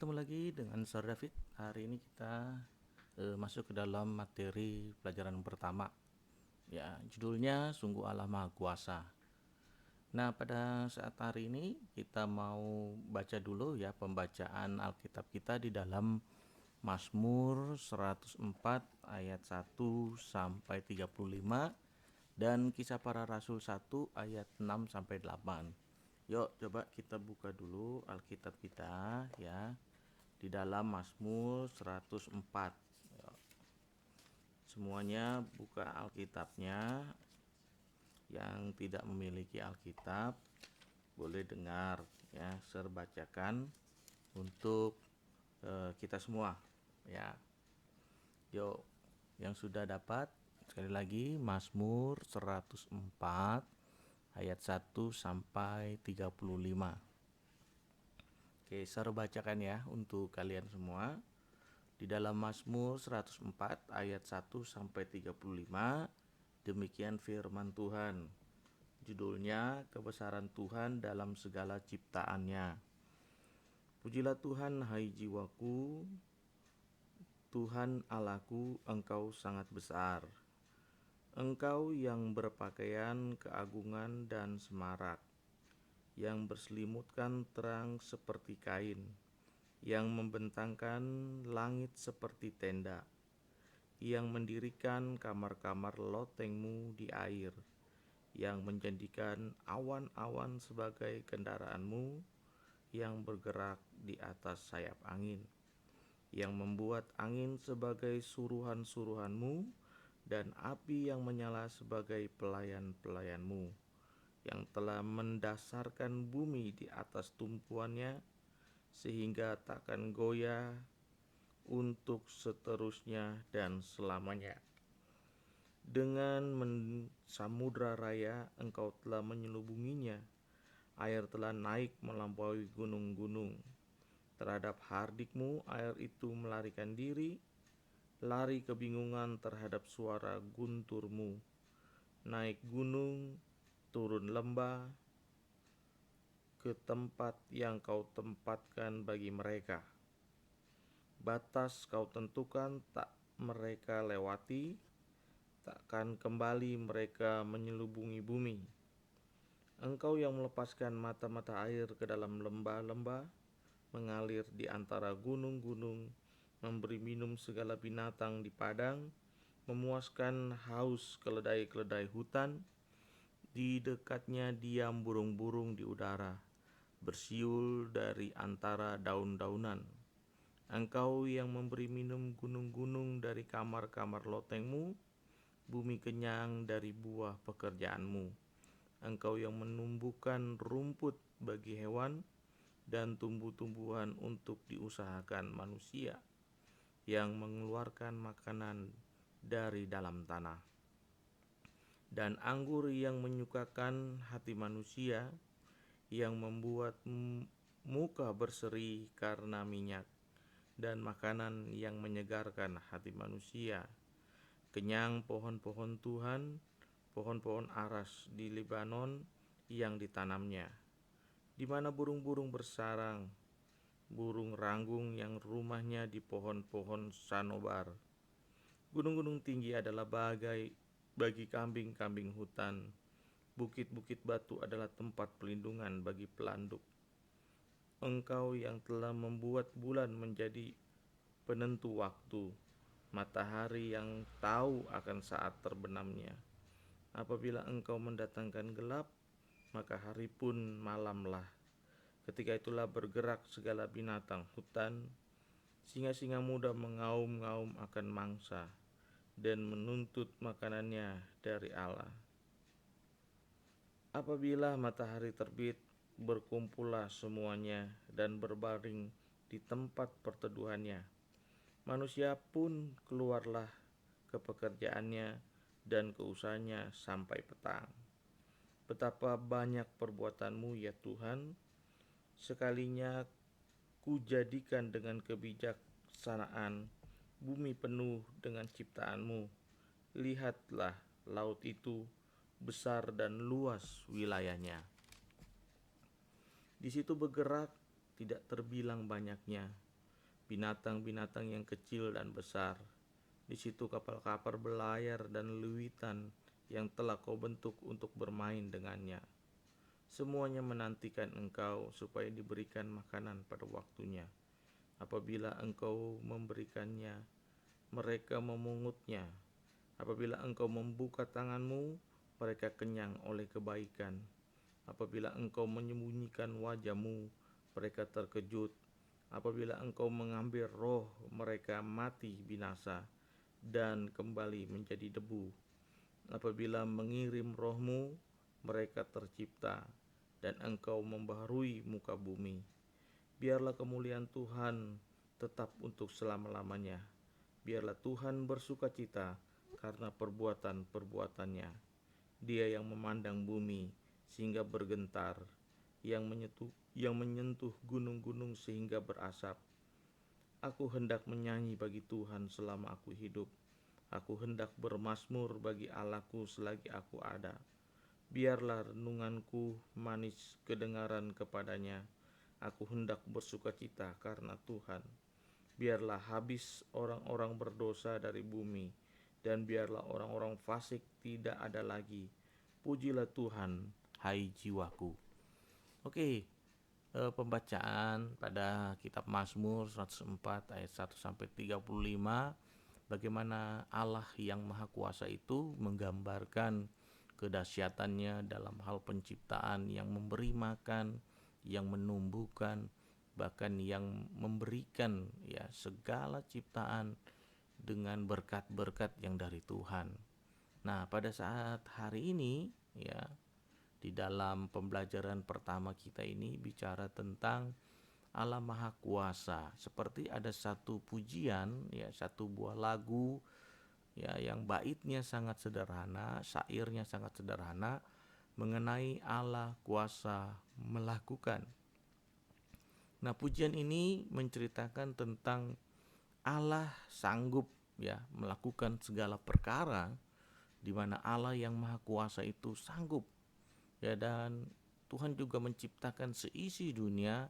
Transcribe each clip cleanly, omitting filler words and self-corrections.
Ketemu lagi dengan Sir David. Hari ini kita masuk ke dalam materi pelajaran pertama. Ya, judulnya Sungguh Allah Maha Kuasa. Nah, pada saat hari ini kita mau baca dulu ya pembacaan Alkitab kita di dalam Mazmur 104 ayat 1 sampai 35 dan Kisah Para Rasul 1 ayat 6 sampai 8. Yuk, coba kita buka dulu Alkitab kita ya di dalam Mazmur 104. Semuanya buka Alkitabnya. Yang tidak memiliki Alkitab boleh dengar ya, Sir bacakan untuk kita semua ya. Yuk, yang sudah dapat sekali lagi Mazmur 104 ayat 1 sampai 35. Oke, Sir bacakan ya untuk kalian semua. Di dalam Mazmur 104 ayat 1 sampai 35, demikian firman Tuhan. Judulnya Kebesaran Tuhan dalam segala ciptaannya. Pujilah Tuhan, hai jiwaku, Tuhan Allahku, Engkau sangat besar. Engkau yang berpakaian keagungan dan semarak, yang berselimutkan terang seperti kain, yang membentangkan langit seperti tenda, yang mendirikan kamar-kamar lotengmu di air, yang menjadikan awan-awan sebagai kendaraanmu, yang bergerak di atas sayap angin, yang membuat angin sebagai suruhan-suruhanmu, dan api yang menyala sebagai pelayan-pelayanmu, yang telah mendasarkan bumi di atas tumpuannya, sehingga takkan goyah untuk seterusnya dan selamanya. Dengan samudra raya Engkau telah menyelubunginya, air telah naik melampaui gunung-gunung. Terhadap hardikmu air itu melarikan diri, lari kebingungan terhadap suara gunturmu. Naik gunung, turun lembah, ke tempat yang kau tempatkan bagi mereka. Batas kau tentukan tak mereka lewati, takkan kembali mereka menyelubungi bumi. Engkau yang melepaskan mata-mata air ke dalam lembah-lembah, mengalir di antara gunung-gunung, memberi minum segala binatang di padang, memuaskan haus keledai-keledai hutan. Di dekatnya diam burung-burung di udara, bersiul dari antara daun-daunan. Engkau yang memberi minum gunung-gunung dari kamar-kamar lotengmu, bumi kenyang dari buah pekerjaanmu. Engkau yang menumbuhkan rumput bagi hewan dan tumbuh-tumbuhan untuk diusahakan manusia, yang mengeluarkan makanan dari dalam tanah. Dan anggur yang menyukakan hati manusia, yang membuat muka berseri karena minyak, dan makanan yang menyegarkan hati manusia. Kenyang pohon-pohon Tuhan, pohon-pohon aras di Lebanon yang ditanamnya, di mana burung-burung bersarang, burung ranggung yang rumahnya di pohon-pohon sanobar. Gunung-gunung tinggi adalah bagi kambing-kambing hutan. Bukit-bukit batu adalah tempat pelindungan bagi pelanduk. Engkau yang telah membuat bulan menjadi penentu waktu, matahari yang tahu akan saat terbenamnya. Apabila Engkau mendatangkan gelap, maka hari pun malamlah. Ketika itulah bergerak segala binatang hutan, singa-singa muda mengaum-ngaum akan mangsa dan menuntut makanannya dari Allah. Apabila matahari terbit, berkumpullah semuanya dan berbaring di tempat perteduhannya. Manusia pun keluarlah ke pekerjaannya dan ke usahanya sampai petang. Betapa banyak perbuatanmu ya Tuhan, sekalinya kujadikan dengan kebijaksanaan bumi penuh dengan ciptaanmu. Lihatlah laut itu besar dan luas wilayahnya. Di situ bergerak tidak terbilang banyaknya. binatang-binatang yang kecil dan besar. Di situ kapal-kapal berlayar dan lewitan yang telah kau bentuk untuk bermain dengannya. Semuanya menantikan engkau supaya diberikan makanan pada waktunya. Apabila engkau memberikannya, mereka memungutnya. Apabila engkau membuka tanganmu, mereka kenyang oleh kebaikan. Apabila engkau menyembunyikan wajahmu, mereka terkejut. Apabila engkau mengambil roh, mereka mati binasa dan kembali menjadi debu. Apabila mengirim rohmu, mereka tercipta, dan engkau membaharui muka bumi. Biarlah kemuliaan Tuhan tetap untuk selama-lamanya. Biarlah Tuhan bersukacita karena perbuatan-perbuatannya. Dia yang memandang bumi sehingga bergentar, yang menyentuh gunung-gunung sehingga berasap. Aku hendak menyanyi bagi Tuhan selama aku hidup. Aku hendak bermazmur bagi Allahku selagi aku ada. Biarlah renunganku manis kedengaran kepadanya. Aku hendak bersukacita karena Tuhan. Biarlah habis orang-orang berdosa dari bumi, dan biarlah orang-orang fasik tidak ada lagi. Pujilah Tuhan, hai jiwaku. Oke, pembacaan pada kitab Mazmur 104 ayat 1 sampai 35, bagaimana Allah yang Maha Kuasa itu menggambarkan kedahsyatannya dalam hal penciptaan, yang memberi makan, yang menumbuhkan, bahkan yang memberikan ya segala ciptaan dengan berkat-berkat yang dari Tuhan. Nah, pada saat hari ini ya, di dalam pembelajaran pertama kita ini bicara tentang Allah Maha Kuasa. Seperti ada satu pujian ya, satu buah lagu ya yang baitnya sangat sederhana, syairnya sangat sederhana mengenai Allah kuasa melakukan. Nah, pujian ini menceritakan tentang Allah sanggup ya melakukan segala perkara, di mana Allah yang Maha Kuasa itu sanggup ya, dan Tuhan juga menciptakan seisi dunia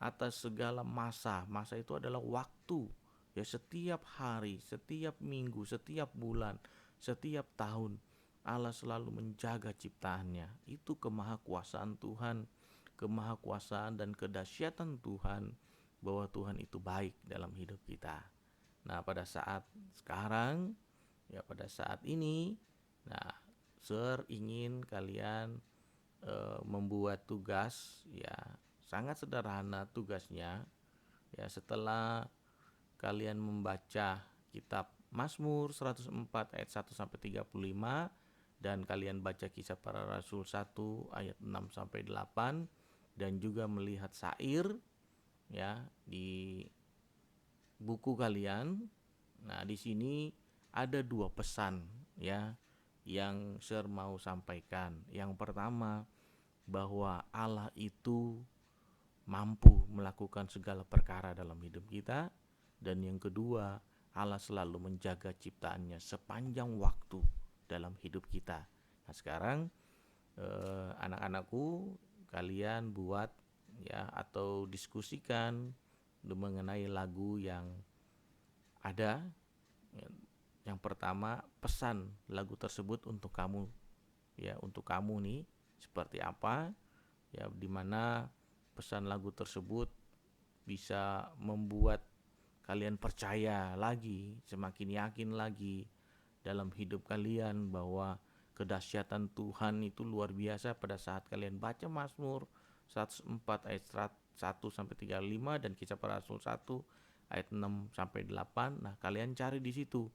atas segala masa. Masa itu adalah waktu ya, setiap hari, setiap minggu, setiap bulan, setiap tahun Allah selalu menjaga ciptaannya. Itu kemahakuasaan Tuhan, kemahakuasaan dan kedahsyatan Tuhan, bahwa Tuhan itu baik dalam hidup kita. Nah, pada saat sekarang ya, pada saat ini, nah, Sir ingin kalian membuat tugas ya, sangat sederhana tugasnya ya. Setelah kalian membaca kitab Mazmur 104 ayat 1 sampai 35, dan kalian baca Kisah Para Rasul 1 ayat 6 sampai 8, dan juga melihat syair ya di buku kalian. Nah, di sini ada dua pesan ya yang Sir mau sampaikan. Yang pertama, bahwa Allah itu mampu melakukan segala perkara dalam hidup kita, dan yang kedua, Allah selalu menjaga ciptaannya sepanjang waktu dalam hidup kita. Nah, sekarang anak-anakku, kalian buat ya atau diskusikan mengenai lagu yang ada. Yang pertama, pesan lagu tersebut untuk kamu ya, untuk kamu nih seperti apa ya, dimana pesan lagu tersebut bisa membuat kalian percaya lagi, semakin yakin lagi dalam hidup kalian bahwa kedahsyatan Tuhan itu luar biasa. Pada saat kalian baca Mazmur 104 ayat 1 sampai 35 dan Kisah Para Rasul 1 ayat 6 sampai 8, nah kalian cari di situ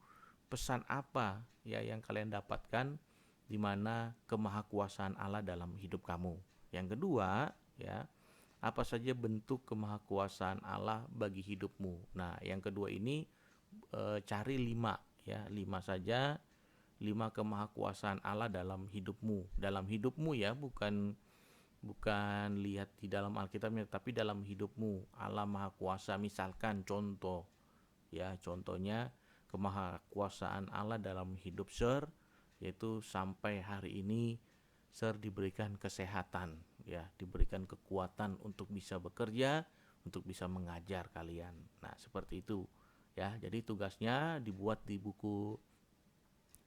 pesan apa ya yang kalian dapatkan, di mana kemahakuasaan Allah dalam hidup kamu. Yang kedua ya, apa saja bentuk kemahakuasaan Allah bagi hidupmu. Nah, yang kedua ini cari 5 ya, 5 saja, 5 kemahakuasaan Allah dalam hidupmu. Dalam hidupmu ya, bukan lihat di dalam Alkitabnya, tapi dalam hidupmu. Allah Maha Kuasa, misalkan contoh ya, contohnya kemahakuasaan Allah dalam hidup Sir, yaitu sampai hari ini Sir diberikan kesehatan ya, diberikan kekuatan untuk bisa bekerja, untuk bisa mengajar kalian. Nah, seperti itu ya. Jadi tugasnya dibuat di buku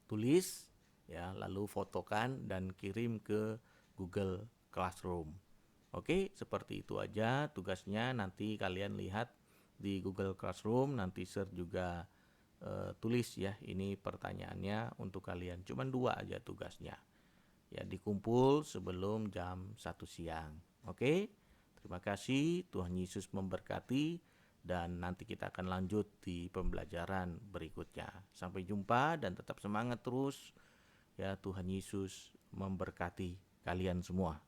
tulis ya, lalu fotokan dan kirim ke Google Classroom. Oke, seperti itu aja tugasnya. Nanti kalian lihat di Google Classroom, nanti share juga tulis ya. Ini pertanyaannya untuk kalian. Cuman 2 aja tugasnya. Ya, dikumpul sebelum jam 1 siang. Oke. Terima kasih, Tuhan Yesus memberkati, dan nanti kita akan lanjut di pembelajaran berikutnya. Sampai jumpa dan tetap semangat terus. Ya, Tuhan Yesus memberkati kalian semua.